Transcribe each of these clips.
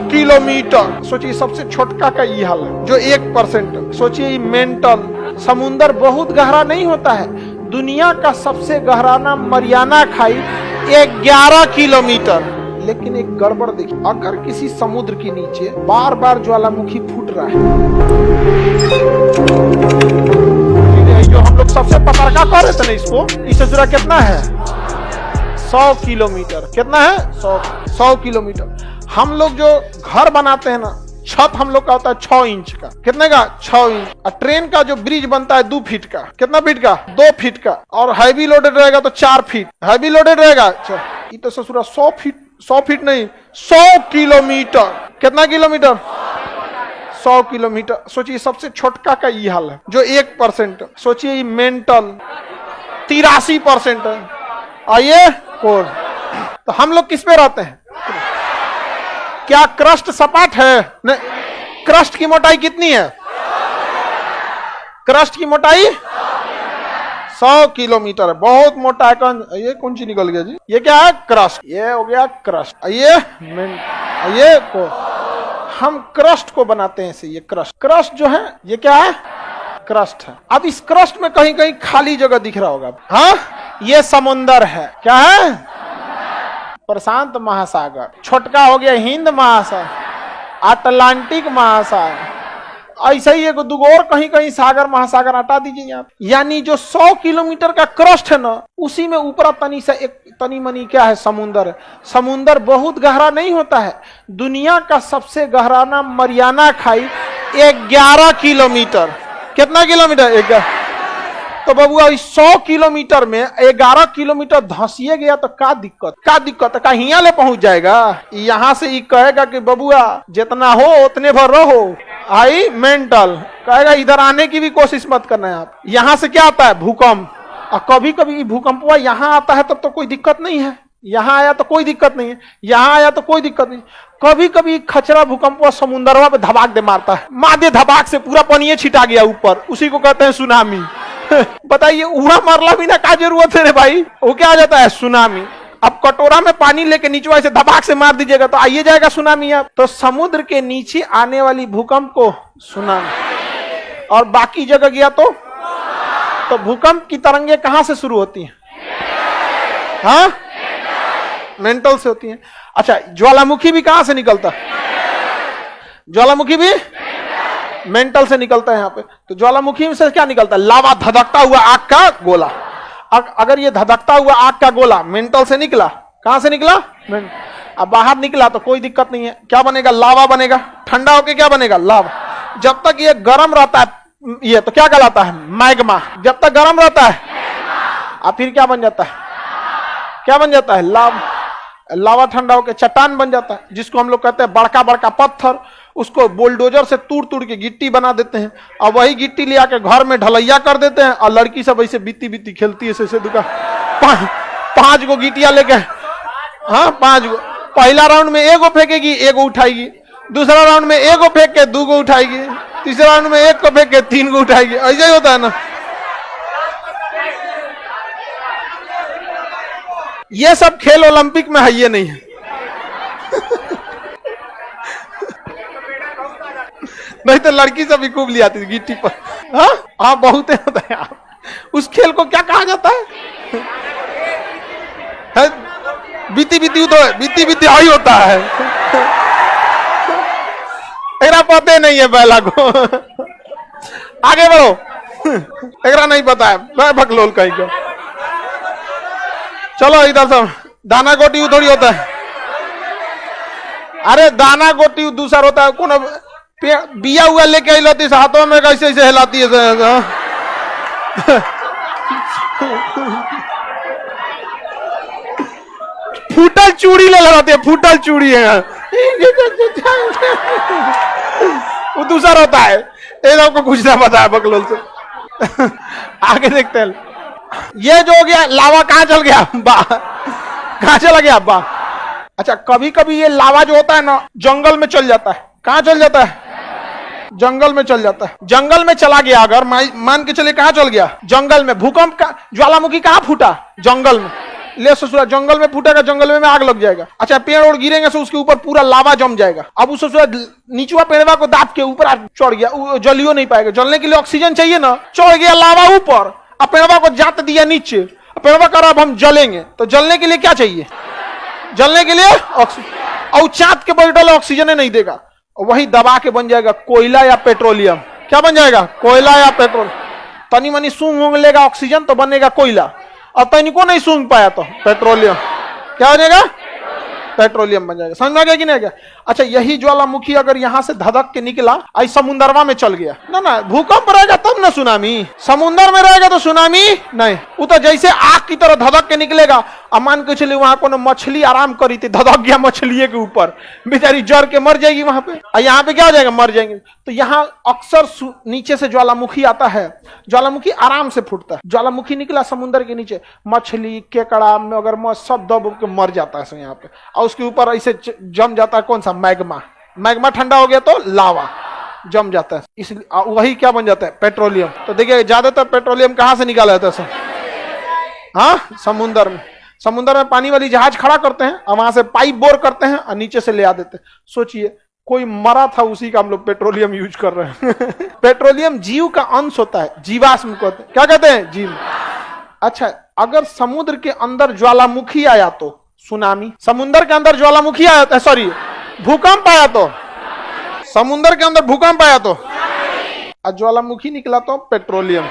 Kilometre. सोचिए सबसे छोटका का ये हाल है जो 1%। सोचिए मेंटल। समुंदर बहुत गहरा नहीं होता है, दुनिया का सबसे गहरा नाम मरियाना खाई 11 किलोमीटर। लेकिन एक गड़बड़ देखिए, अगर किसी समुद्र के नीचे बार बार ज्वालामुखी फूट रहा है, जो हम लोग सबसे पतरका कर रहे थे ना इसको, इससे जुड़ा कितना है 100 किलोमीटर। कितना है 100 किलोमीटर। हम लोग जो घर बनाते हैं ना, छत हम लोग का होता है 6 इंच का। कितने का 6 इंच। और ट्रेन का जो ब्रिज बनता है 2 फीट का। कितना फीट का 2 फीट का। और हैवी लोडेड रहेगा तो 4 फीट हैवी लोडेड रहेगा। ये तो ससुरा 100 फीट नहीं 100 किलोमीटर। कितना किलोमीटर 100 किलोमीटर। सोचिए सबसे छोटका का ये हाल है जो 1%। सोचिए मेंटल 83% है। आइए कोर। तो हम लोग किस पे रहते हैं? क्या क्रस्ट सपाट है? नहीं। क्रस्ट की मोटाई कितनी है? क्रस्ट की मोटाई 100 किलोमीटर है। बहुत मोटा है। ये कौन सी निकल गया जी? ये क्या है? क्रस्ट। ये हो गया क्रस्ट। ये को हम क्रस्ट को बनाते हैं इसे। ये क्रस्ट जो है ये क्या है? क्रस्ट है। अब इस क्रस्ट में कहीं कहीं खाली जगह दिख रहा होगा। हाँ, ये समुंदर है। क्या है? प्रशांत महासागर। छोटका हो गया हिंद महासागर, अटलांटिक महासागर। ऐसा ही एक दुगो और कहीं कहीं सागर महासागर हटा दीजिए आप। यानी जो 100 किलोमीटर का क्रस्ट है ना, उसी में ऊपर तनी सा एक तनी मनी क्या है? समुंदर है। समुंदर बहुत गहरा नहीं होता है, दुनिया का सबसे गहरा नाम मरियाना खाई 11 किलोमीटर। कितना किलोमीटर? 11। तो बबुआ 100 किलोमीटर में 11 किलोमीटर धंसिए गया तो क्या दिक्कत है? हिया ले पहुंच जाएगा। यहाँ से ये कहेगा कि बबुआ जितना हो उतने भर रहो। आई मेंटल कहेगा इधर आने की भी कोशिश मत करना है आप। यहाँ से क्या आता है? भूकंप। और कभी कभी भूकंप हुआ यहाँ आता है तब तो कोई दिक्कत नहीं है। यहाँ आया तो कोई दिक्कत नहीं है, यहाँ आया तो कोई दिक्कत नहीं। कभी कभी खचरा भूकंप हुआ समुंदरवा पे धबाक दे मारता है, मादे धबाक से पूरा पानी छिटा गया ऊपर, उसी को कहते हैं सुनामी। बताइए उड़ा मारला भी ना क्या जरूरत है रे भाई, वो क्या आ जाता है? सुनामी। अब कटोरा में पानी लेके नीचे से धबाक से मार दीजिएगा तो आइए जाएगा सुनामी। अब तो समुद्र के नीचे आने वाली भूकंप को सुनामी, और बाकी जगह गया तो भूकंप की तरंगे कहां से शुरू होती हैं? हाँ, मेंटल से होती हैं। अच्छा, ज्वालामुखी भी कहां से निकलता है? ज्वालामुखी भी मेंटल से निकलता है यहाँ पे। तो ज्वालामुखी से क्या निकलता है? लावा, धधकता हुआ आग का गोला। अगर ये धधकता हुआ आग का गोला मेंटल से निकला, कहां से निकला? अब बाहर निकला तो कोई दिक्कत नहीं है। क्या बनेगा? लावा बनेगा। ठंडा होके क्या बनेगा? लावा। जब तक ये गर्म रहता है ये तो क्या कहलाता है? मैग्मा। जब तक गर्म रहता है अब फिर क्या बन जाता है? क्या बन जाता है? लावा ठंडा होकर चट्टान बन जाता है, जिसको हम लोग कहते हैं बड़का बड़का पत्थर। उसको बुलडोजर से तूड़ के गिट्टी बना देते हैं, और वही गिट्टी ले आके घर में ढलैया कर देते हैं। और लड़की सब ऐसे बीती खेलती है ऐसे दुका 5 गो गिट्टियां लेके। हाँ, 5 गो। पहला राउंड में 1 गो फेंकेगी, 1 गो उठाएगी। दूसरा राउंड में 1 गो फेंक के 2 गो उठाएगी। तीसरे राउंड में 1 को फेंक के 3 गो उठाएगी। ऐसा ही होता है ना। ये सब खेल ओलंपिक में है, ये नहीं है। नहीं तो लड़की सब भी खूब ले आती थी गिट्टी पर। हाँ, बहुत होता है। उस खेल को क्या कहा जाता है? बीती आई होता है। तेरा पता नहीं है पहला को। आगे बढ़ो। तेरा नहीं पता है, मैं भगलोल कहीं को। चलो इधर सब। दाना गोटी थोड़ी होता है। अरे दाना गोटी दूसरा होता है। कौन बिया हुआ लेके आई लाती हाथों में कैसे ऐसे हिलाती है। फूटल चूड़ी ले लगाते हैं। फूटल चूड़ी है वो दूसरा होता है। ये आपको कुछ ना पता है बकलोल से। आगे देखते हैं। ये जो हो गया लावा कहां चल गया? कहां चला गया? अच्छा, कभी कभी ये लावा जो होता है ना जंगल में चल जाता है। कहां चल जाता है? जंगल में चल जाता है। जंगल में चला गया अगर मान के चले, कहां चल गया? जंगल में। भूकंप का ज्वालामुखी कहां फूटा? जंगल में। ले ससुरा जंगल में फूटेगा, जंगल में आग लग जाएगा। अच्छा पेड़ और गिरेंगे तो उसके ऊपर पूरा लावा जम जाएगा। अब उस ससुरा नीचवा पेड़वा को दाब के ऊपर चढ़ गया, जलियो नहीं पाएगा। जलने के लिए ऑक्सीजन चाहिए ना, चढ़ गया लावा ऊपर, अब पेड़वा को जात दिया नीचे, पेड़वा कह रहा अब हम जलेंगे। तो जलने के लिए क्या चाहिए? जलने के लिए ऑक्सीजन। और चाँद के बैठल ऑक्सीजन नहीं देगा, वही दबा के बन जाएगा कोयला या पेट्रोलियम। क्या बन जाएगा? कोयला या पेट्रोल। तनी मनी सूंघ ऊंघ लेगा ऑक्सीजन तो बनेगा कोयला, और तनिको नहीं सूंघ पाया तो पेट्रोलियम। क्या बनेगा? पेट्रोलियम बन जाएगा। समझ में आ गया कि नहीं? अच्छा यही ज्वालामुखी अगर यहां से धधक के निकला आई समुंदरवा में चल गया ना, भूकंप रहेगा तब ना सुनामी। समुंदर में रहेगा तो सुनामी नहीं, वो तो जैसे आग की तरह धधक के निकलेगा। अब मान के चलिए वहां को मछली आराम करी थी, धधक गया मछली के ऊपर, बेचारी जर के मर जाएगी वहां पे। और यहाँ पे क्या हो जाएगा? मर जाएंगे। तो यहाँ अक्सर नीचे से ज्वालामुखी आता है, ज्वालामुखी आराम से फूटता है। ज्वालामुखी निकला समुद्र के नीचे, मछली केकड़ा मगरमच्छ सब दब के मर जाता है यहाँ पे, और उसके ऊपर ऐसे जम जाता है कौन सा? मैग्मा। मैग्मा ठंडा हो गया तो लावा जम जाता है, इसलिए वही क्या बन जाता है? पेट्रोलियम। तो देखिए ज्यादातर पेट्रोलियम कहां से निकाला जाता है? हाँ, समुद्र में। समुद्र में पानी वाली जहाज खड़ा करते हैं और वहां से पाइप बोर करते हैं और नीचे से ले आ देते हैं। सोचिए कोई मरा था, उसी का हम लोग पेट्रोलियम यूज कर रहे हैं। पेट्रोलियम जीव का अंश होता है, जीवाश्म कहते हैं। क्या कहते हैं? जीव। अच्छा अगर समुद्र के अंदर ज्वालामुखी आया तो सुनामी, समुद्र के अंदर ज्वालामुखी आया, सॉरी भूकंप आया तो, समुद्र के अंदर भूकंप आया तो, ज्वालामुखी निकला तो पेट्रोलियम।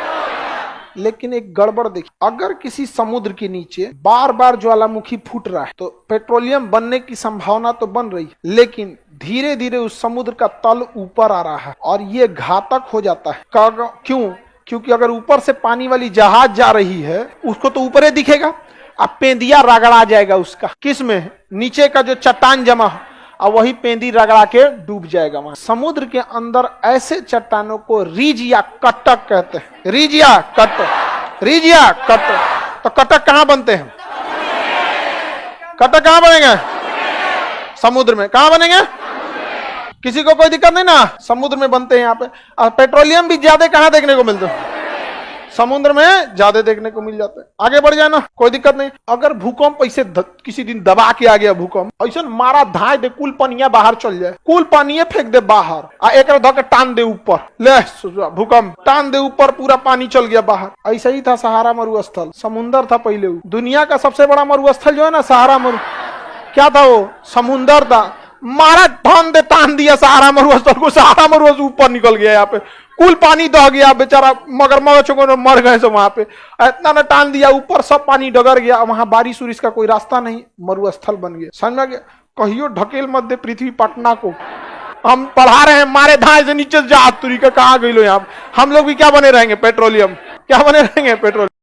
लेकिन एक गड़बड़ देखिए, अगर किसी समुद्र के नीचे बार बार ज्वालामुखी फूट रहा है तो पेट्रोलियम बनने की संभावना तो बन रही है, लेकिन धीरे धीरे उस समुद्र का तल ऊपर आ रहा है और ये घातक हो जाता है। क्यों? क्योंकि अगर ऊपर से पानी वाली जहाज जा रही है उसको तो ऊपर ही दिखेगा, अब पेंदिया रगड़ा जाएगा उसका, किसमें? नीचे का जो चट्टान जमा, और वही पेंदी रगड़ा के डूब जाएगा वहां। समुद्र के अंदर ऐसे चट्टानों को रीज या कटक कहते हैं। रीज या कटक, रीज या कटक। तो कटक कहां बनते हैं? कटक कहां बनेंगे? समुद्र में। कहां बनेंगे? किसी को कोई दिक्कत नहीं ना, समुद्र में बनते हैं यहाँ पे। और पेट्रोलियम भी ज्यादा कहां देखने को मिलते हैं? समुद्र में ज्यादा देखने को मिल जाता है। आगे बढ़ जाए ना, कोई दिक्कत नहीं। अगर भूकंप ऐसे किसी दिन दबा के आ गया, भूकंप ऐसा मारा धाए दे, कुल पानिया बाहर चल जाए, कुल पानी फेंक दे बाहर, आ एक धके टान दे ऊपर, ले भूकंप टान दे ऊपर, पूरा पानी चल गया बाहर। ऐसा ही था सहारा मरुस्थल, समुन्दर था पहले। दुनिया का सबसे बड़ा मरुस्थल जो है ना, सहारा मरु, क्या था वो? समुन्दर था। मारा ठान दे, तान दिया सहारा मरुस्थल को, सहारा मरुस्थल ऊपर निकल गया, यहाँ पे कुल पानी दह गया, बेचारा मगरमच्छ को मर गए सब वहां पे। इतना न टान दिया ऊपर, सब पानी डगर गया, वहां बारिश उरिश का कोई रास्ता नहीं, मरुस्थल बन गया। समझ में गया? कहियो ढकेल मत दे पृथ्वी पटना को। हम पढ़ा रहे हैं, मारे धाए से नीचे जहाज तुरी का कहाँ गई लो यहाँ। हम लोग भी क्या बने रहेंगे? पेट्रोलियम। क्या बने रहेंगे? पेट्रोलियम।